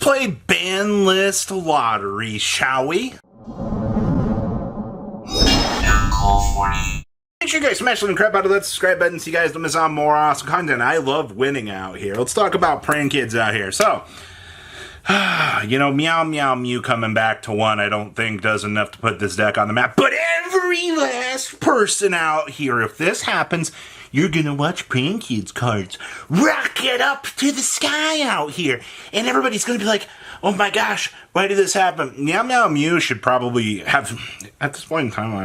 play Banlist Lottery, shall we? Make sure you guys smash the crap out of that subscribe button so you guys don't miss out on more awesome content. I love winning out here. Let's talk about prank kids out here. So, Meow Meow Mew coming back to one, I don't think does enough to put this deck on the map. But every last person out here, if this happens, you're gonna watch prank kids cards rocket up to the sky out here. And everybody's gonna be like, oh my gosh, why did this happen? Meow Meow Mew should probably have, at this point in time,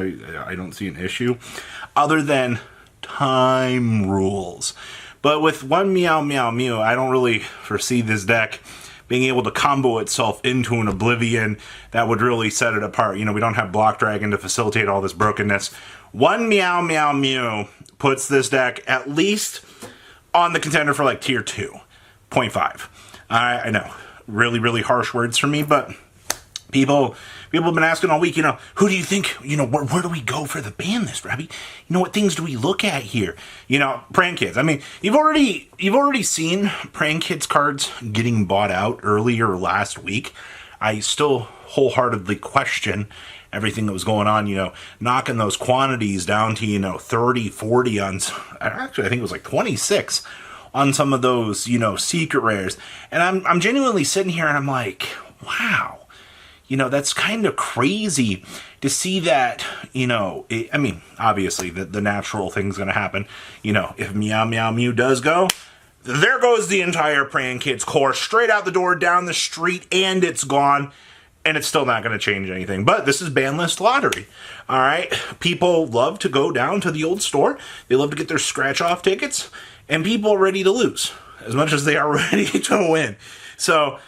I don't see an issue, other than time rules. But with one Meow Meow Mew, I don't really foresee this deck being able to combo itself into an Oblivion that would really set it apart. We don't have Block Dragon to facilitate all this brokenness. One Meow Meow Mew puts this deck at least on the contender for like tier 2.5. I know, really, really harsh words from me, but people have been asking all week, who do you think, where do we go for the ban list, Robbie? What things do we look at here? Prank Kids. I mean, you've already seen Prank Kids cards getting bought out earlier last week. I still wholeheartedly question everything that was going on, knocking those quantities down to, 30, 40 on, actually, I think it was like 26 on some of those, secret rares. And I'm genuinely sitting here and I'm like, wow. That's kind of crazy to see that, obviously the natural thing's going to happen. If Meow Meow Mew does go, there goes the entire Prank Kids core straight out the door, down the street, and it's gone. And it's still not going to change anything. But this is Banlist Lottery. All right? People love to go down to the old store. They love to get their scratch-off tickets. And people are ready to lose as much as they are ready to win. So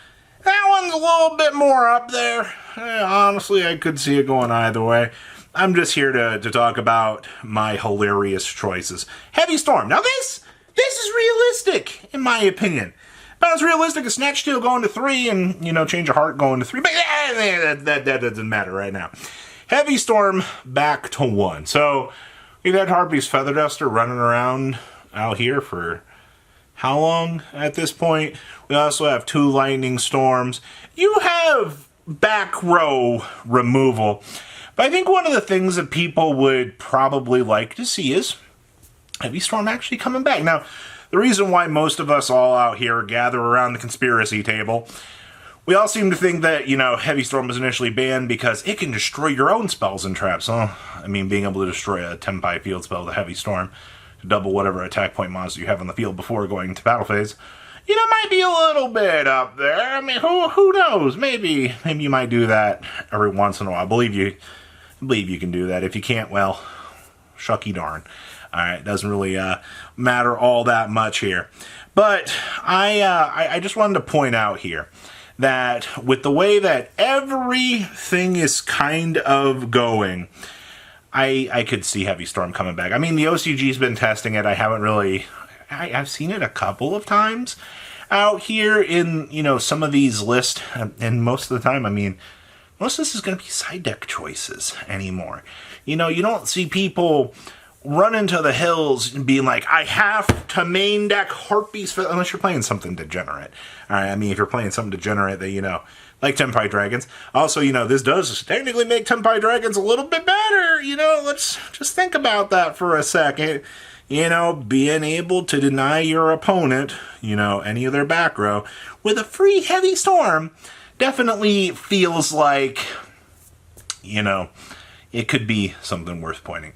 that one's a little bit more up there. Honestly, I could see it going either way. I'm just here to talk about my hilarious choices. Heavy Storm. Now this is realistic, in my opinion. About as realistic as Snatch Steal going to 3 and, Change of Heart going to 3. But that doesn't matter right now. Heavy Storm back to 1. So we've had Harpy's Feather Duster running around out here for how long at this point? We also have 2 Lightning Storms. You have back row removal. But I think one of the things that people would probably like to see is Heavy Storm actually coming back. Now, the reason why most of us all out here gather around the conspiracy table, we all seem to think that, Heavy Storm was initially banned because it can destroy your own spells and traps. Being able to destroy a Tempai field spell with a Heavy Storm to double whatever attack point monster you have on the field before going into battle phase, might be a little bit up there. Who knows? Maybe you might do that every once in a while. I believe you can do that. If you can't, well, shucky darn. Alright, doesn't really matter all that much here. But I just wanted to point out here that with the way that everything is kind of going, I could see Heavy Storm coming back. The OCG's been testing it. I haven't really... I've seen it a couple of times out here in, some of these lists. And most of the time, most of this is going to be side deck choices anymore. You don't see people run into the hills and being like, I have to main deck Harpies, unless you're playing something degenerate. All right, if you're playing something degenerate that, like Tempai Dragons. Also, this does technically make Tempai Dragons a little bit better. Let's just think about that for a second. Being able to deny your opponent, any of their back row with a free Heavy Storm definitely feels like, it could be something worth pointing.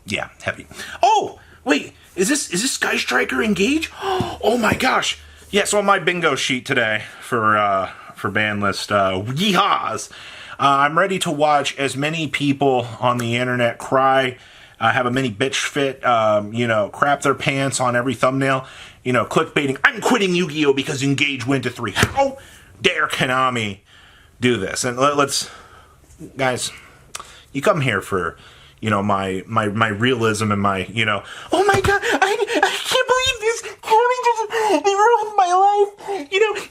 Yeah, heavy. Oh, wait, is this Sky Striker Engage? Oh my gosh. Yeah, so on my bingo sheet today for Banlist, yeehaws, I'm ready to watch as many people on the internet cry, have a mini bitch fit, crap their pants on every thumbnail, clickbaiting, I'm quitting Yu-Gi-Oh! Because Engage went to 3. How dare Konami do this? And let's, guys, you come here for... my realism and my, oh my god, I can't believe this, they ruined my life,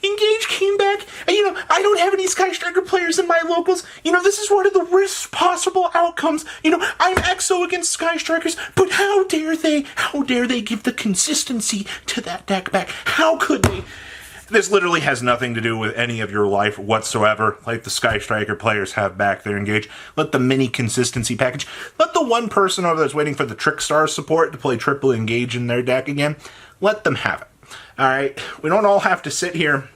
Engage came back, I don't have any Sky Striker players in my locals, this is one of the worst possible outcomes, I'm EXO against Sky Strikers, but how dare they give the consistency to that deck back, how could they? This literally has nothing to do with any of your life whatsoever, like the Sky Striker players have back there engaged. Let the mini consistency package, let the one person over that's waiting for the Trick Star support to play triple engage in their deck again, let them have it. Alright, we don't all have to sit here,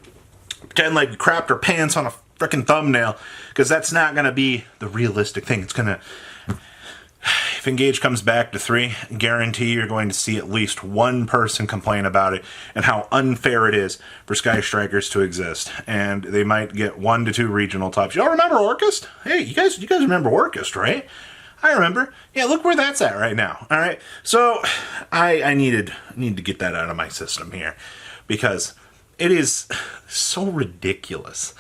pretend like we crapped our pants on a freaking thumbnail, because that's not going to be the realistic thing. It's going to... If Engage comes back to 3, guarantee you're going to see at least one person complain about it and how unfair it is for Sky Strikers to exist. And they might get 1 to 2 regional tops. Y'all remember Orchest? Hey, you guys remember Orchest, right? I remember. Yeah, look where that's at right now. All right. So I need to get that out of my system here, because it is so ridiculous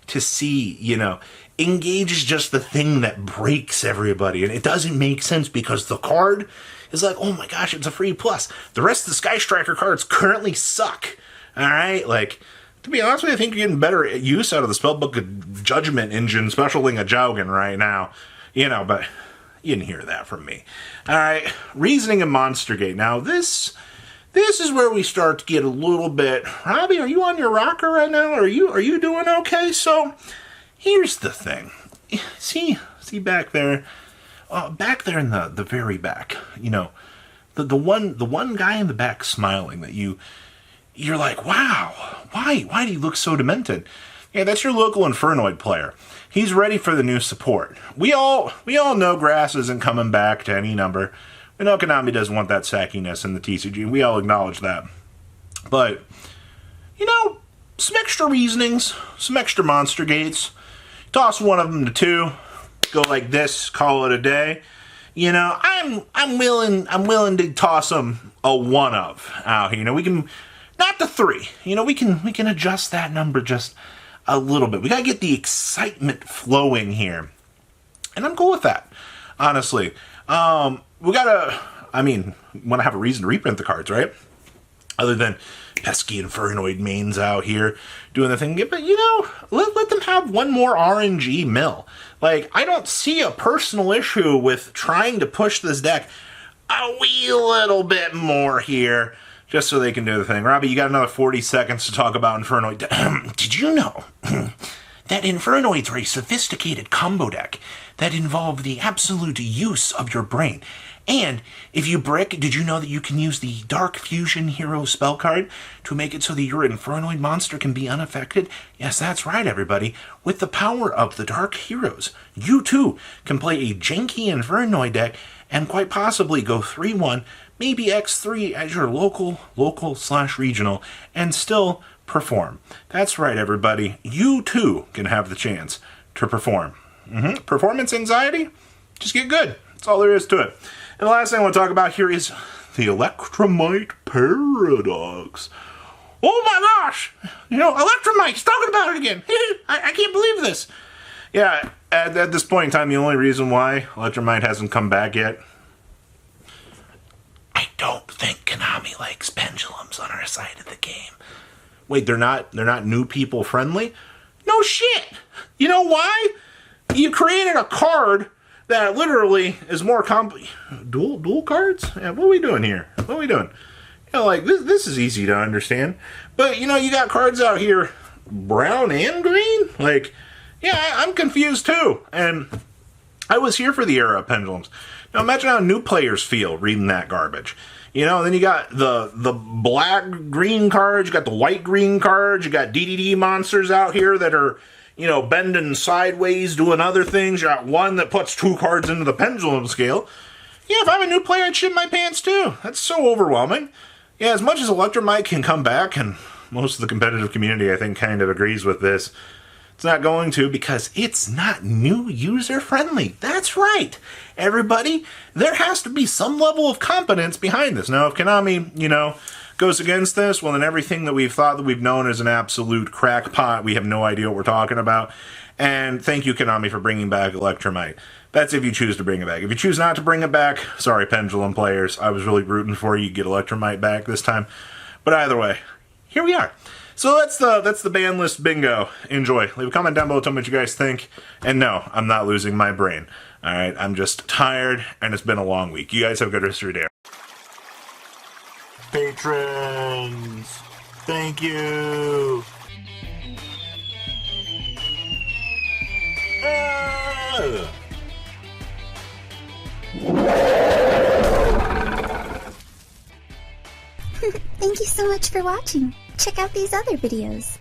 to see, you know, Engage is just the thing that breaks everybody, and it doesn't make sense because the card is like, oh my gosh, it's a free plus. The rest of the Sky Striker cards currently suck. All right, like, to be honest with you, I think you're getting better use out of the Spellbook of Judgment engine, specialing a Jaugen right now, you know, but you didn't hear that from me. All right, Reasoning and Monstergate. Now this is where we start to get a little bit. Robbie, are you on your rocker right now? Are you doing okay? So here's the thing. See back there, back there in the very back. You know, the one guy in the back smiling that you're like, wow, why do you look so demented? Yeah, that's your local Infernoid player. He's ready for the new support. We all know Grass isn't coming back to any number. We know Konami doesn't want that sackiness in the TCG. We all acknowledge that. But, you know, some extra reasonings, some extra monster gates. Toss one of them to 2. Go like this, call it a day. You know, I'm willing to toss them a 1 of out here. You know, we can, not to 3. You know, we can adjust that number just a little bit. We gotta get the excitement flowing here, and I'm cool with that, honestly. We gotta, I mean, want to have a reason to reprint the cards, right? Other than pesky Infernoid mains out here doing the thing. But, you know, let them have one more RNG mill. Like, I don't see a personal issue with trying to push this deck a wee little bit more here, just so they can do the thing. Robbie, you got another 40 seconds to talk about Infernoid. Did you know that Infernoids are a sophisticated combo deck that involve the absolute use of your brain? And if you brick, did you know that you can use the Dark Fusion Hero spell card to make it so that your Infernoid monster can be unaffected? Yes, that's right, everybody. With the power of the Dark Heroes, you too can play a janky Infernoid deck and quite possibly go 3-1, maybe X3 as your local/regional, and still perform. That's right, everybody. You too can have the chance to perform. Performance anxiety? Just get good. That's all there is to it. And the last thing I want to talk about here is the Electromite Paradox. Oh my gosh! You know, Electromite's talking about it again. I can't believe this. Yeah, at this point in time, the only reason why Electromite hasn't come back yet, I don't think Konami likes pendulums on our side of the game. Wait, they're not new people friendly? No shit! You know why? You created a card that literally is more dual cards? Yeah, what are we doing here? What are we doing? You know, like, this is easy to understand. But, you know, you got cards out here, brown and green? Like, yeah, I'm confused too. And I was here for the era of pendulums. Now imagine how new players feel reading that garbage. You know, and then you got the black-green cards, you got the white-green cards, you got DDD monsters out here that are, you know, bending sideways, doing other things. You got one that puts 2 cards into the pendulum scale. Yeah, if I'm a new player, I'd shit my pants too. That's so overwhelming. Yeah, as much as Electromite can come back, and most of the competitive community, I think, kind of agrees with this, it's not going to, because it's not new user-friendly. That's right, everybody. There has to be some level of competence behind this. Now, if Konami, you know, goes against this, well, then everything that we've thought that we've known is an absolute crackpot. We have no idea what we're talking about. And thank you, Konami, for bringing back Electromite. That's if you choose to bring it back. If you choose not to bring it back, sorry, Pendulum players. I was really rooting for you to get Electromite back this time. But either way, here we are. So that's the ban list bingo. Enjoy. Leave a comment down below, tell me what you guys think. And no, I'm not losing my brain. All right, I'm just tired, and it's been a long week. You guys have a good rest of your day. Patrons! Thank you. Thank you so much for watching. Check out these other videos.